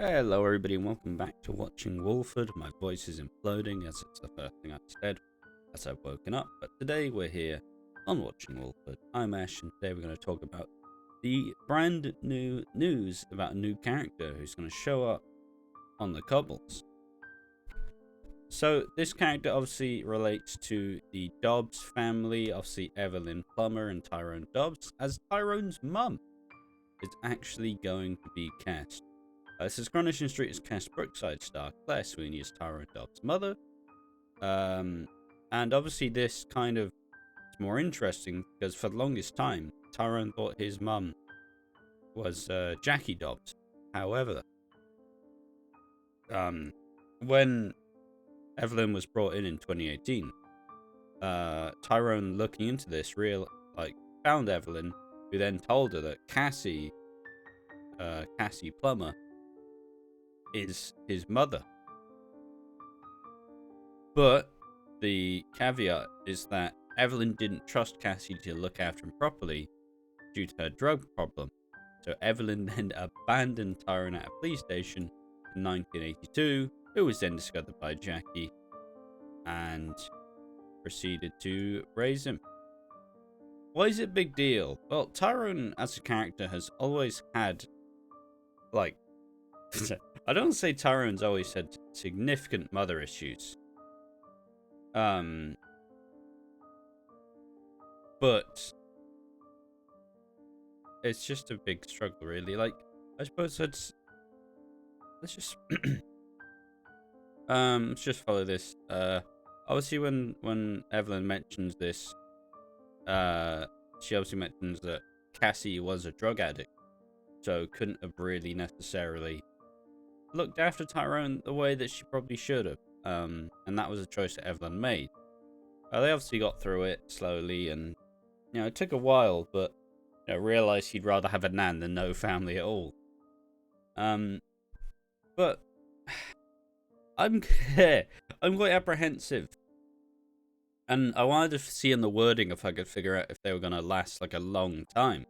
Hello everybody and welcome back to Watching Walford. My voice is imploding as it's the first thing I've said as I've woken up, but today we're here on Watching Walford. I'm Ash and today we're going to talk about the brand new news about a new character who's going to show up on the Cobbles. So this character obviously relates to the Dobbs family, obviously Evelyn Plummer and Tyrone Dobbs, as Tyrone's mum is actually going to be cast. Since Coronation Street is cast Brookside star Claire Sweeney as Tyrone Dobbs' mother. And obviously this kind of is more interesting because for the longest time, Tyrone thought his mum was Jackie Dobbs. However, when Evelyn was brought in 2018, Tyrone looking into this found Evelyn, who then told her that Cassie Plummer is his mother. But the caveat is that Evelyn didn't trust Cassie to look after him properly due to her drug problem. So Evelyn then abandoned Tyrone at a police station in 1982, who was then discovered by Jackie and proceeded to raise him. Why is it a big deal? Well, Tyrone as a character has always had, I don't say Tyrone's always had significant mother issues. But it's just a big struggle, really. I suppose let's just let's just follow this. Obviously, when Evelyn mentions this, she obviously mentions that Cassie was a drug addict, so couldn't have really necessarily looked after Tyrone the way that she probably should have. And that was a choice that Evelyn made. They obviously got through it slowly, and it took a while, but realized he'd rather have a nan than no family at all. But I'm quite apprehensive, and I wanted to see in the wording if I could figure out if they were gonna last a long time.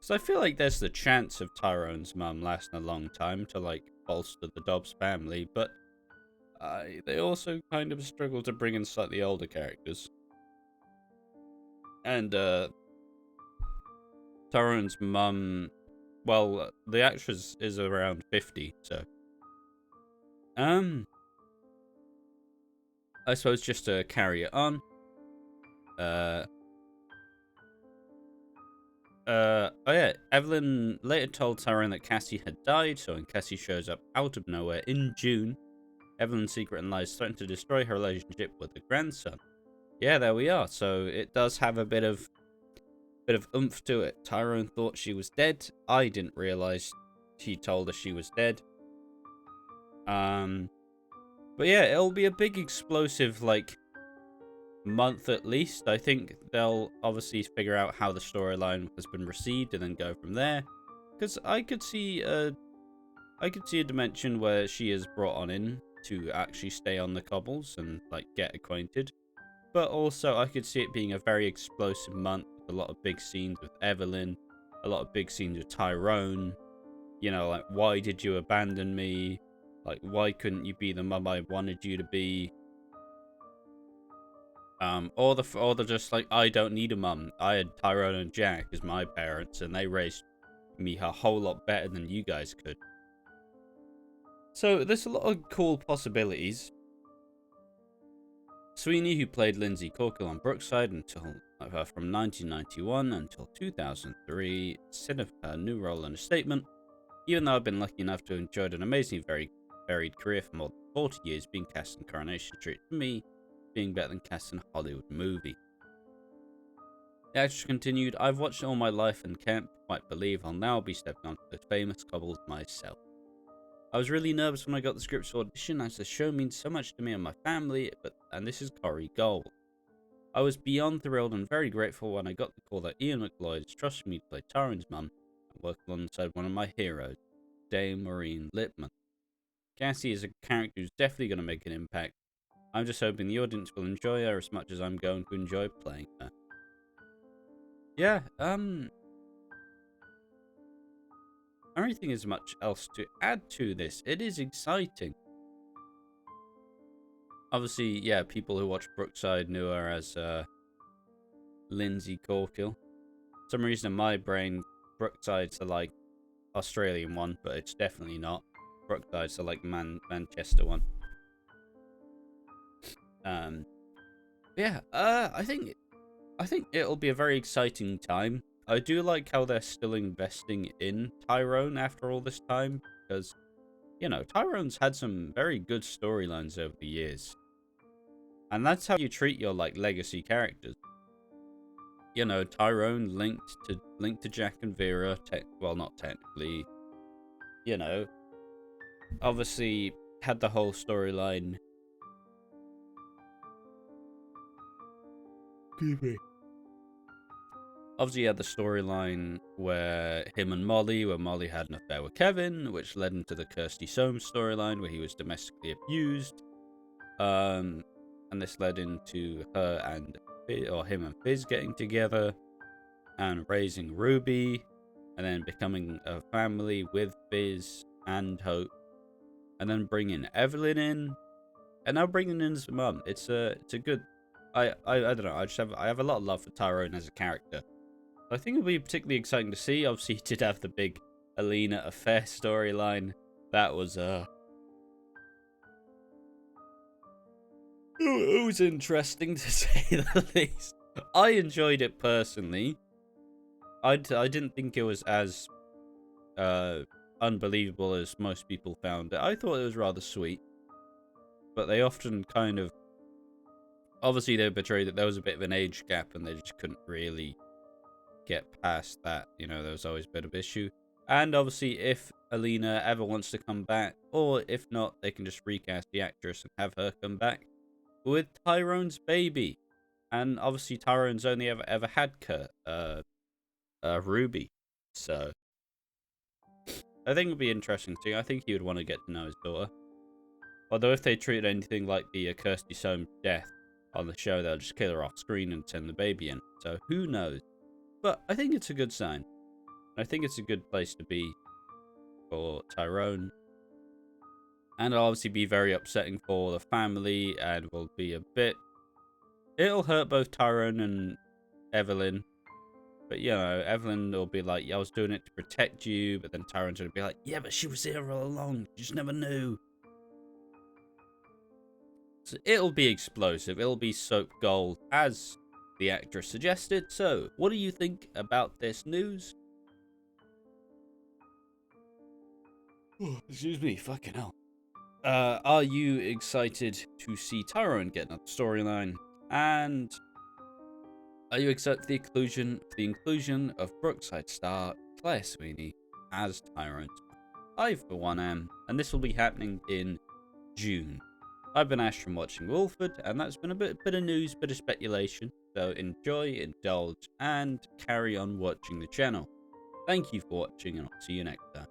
So I feel like there's the chance of Tyrone's mum lasting a long time to bolster the Dobbs family, but they also kind of struggle to bring in slightly older characters. And Tyrone's mum, well, the actress is around 50, so I suppose just to carry it on. Oh yeah, Evelyn later told Tyrone that Cassie had died, so when Cassie shows up out of nowhere in June, Evelyn's secret and lies threaten to destroy her relationship with the grandson. Yeah, there we are. So it does have a bit of oomph to it. Tyrone thought she was dead. I didn't realize he told her she was dead. But yeah, it'll be a big explosive month at least. I think they'll obviously figure out how the storyline has been received and then go from there. Because I could see a dimension where she is brought on in to actually stay on the Cobbles and get acquainted. But also I could see it being a very explosive month with a lot of big scenes with Evelyn, a lot of big scenes with Tyrone. Why did you abandon me? Why couldn't you be the mum I wanted you to be? Or they're just I don't need a mum. I had Tyrone and Jack as my parents, and they raised me a whole lot better than you guys could. So there's a lot of cool possibilities. Sweeney, who played Lindsay Corkill on Brookside from 1991 until 2003, said of her new role in a statement, "Even though I've been lucky enough to enjoy an amazingly very varied career for more than 40 years, being cast in Coronation Street for me being better than cast in a Hollywood movie." The actress continued, "I've watched it all my life and can't quite believe I'll now be stepping onto the famous Cobbles myself. I was really nervous when I got the scripts for audition, as the show means so much to me and my family, and this is Corrie Gold. I was beyond thrilled and very grateful when I got the call that Ian McLeod has trusted me to play Tyrone's mum and work alongside one of my heroes, Dame Maureen Lipman. Cassie is a character who's definitely going to make an impact. I'm just hoping the audience will enjoy her as much as I'm going to enjoy playing her." Yeah, I don't really think there's much else to add to this. It is exciting. Obviously, yeah, people who watch Brookside knew her as Lindsay Corkill. For some reason in my brain, Brookside's the like Australian one, but it's definitely not. Brookside's the like Manchester one. Yeah, I think it'll be a very exciting time. I do like how they're still investing in Tyrone after all this time, because, you know, Tyrone's had some very good storylines over the years. And that's how you treat your, like, legacy characters. You know, Tyrone linked to Jack and Vera, well, not technically, you know, obviously had the whole storyline. Excuse me. Obviously, he had the storyline where him and Molly, where Molly had an affair with Kevin, which led into the Kirsty Soames storyline where he was domestically abused. And this led into her and him and Fizz getting together and raising Ruby, and then becoming a family with Fizz and Hope, and then bringing Evelyn in, and now bringing in his mum. It's a good. I don't know. I have a lot of love for Tyrone as a character. I think it'll be particularly exciting to see. Obviously, he did have the big Alina affair storyline. That was it was interesting to say the least. I enjoyed it personally. I didn't think it was as unbelievable as most people found it. I thought it was rather sweet, but they often kind of, obviously they betrayed that there was a bit of an age gap and they just couldn't really get past that. You know, there was always a bit of issue. And obviously, if Alina ever wants to come back, or if not, they can just recast the actress and have her come back with Tyrone's baby. And obviously, Tyrone's only ever had Ruby. So I think it'd be interesting too. I think he would want to get to know his daughter. Although if they treat anything like the Kirsty Soames death on the show, they'll just kill her off screen and send the baby in. So who knows? But I think it's a good sign. I think it's a good place to be for Tyrone. And it'll obviously be very upsetting for the family and will be a bit... It'll hurt both Tyrone and Evelyn. But, you know, Evelyn will be like, I was doing it to protect you. But then Tyrone's going to be like, yeah, but she was here all along. You just never knew. So it'll be explosive. It'll be soap gold, as the actress suggested. So, what do you think about this news? Oh, excuse me, fucking hell. Are you excited to see Tyrone get another storyline? And are you excited for the inclusion of Brookside star Claire Sweeney as Tyrone? I, for one, am, and this will be happening in June. I've been Ash from Watching Walford, and that's been a bit of news, bit of speculation. So enjoy, indulge, and carry on watching the channel. Thank you for watching, and I'll see you next time.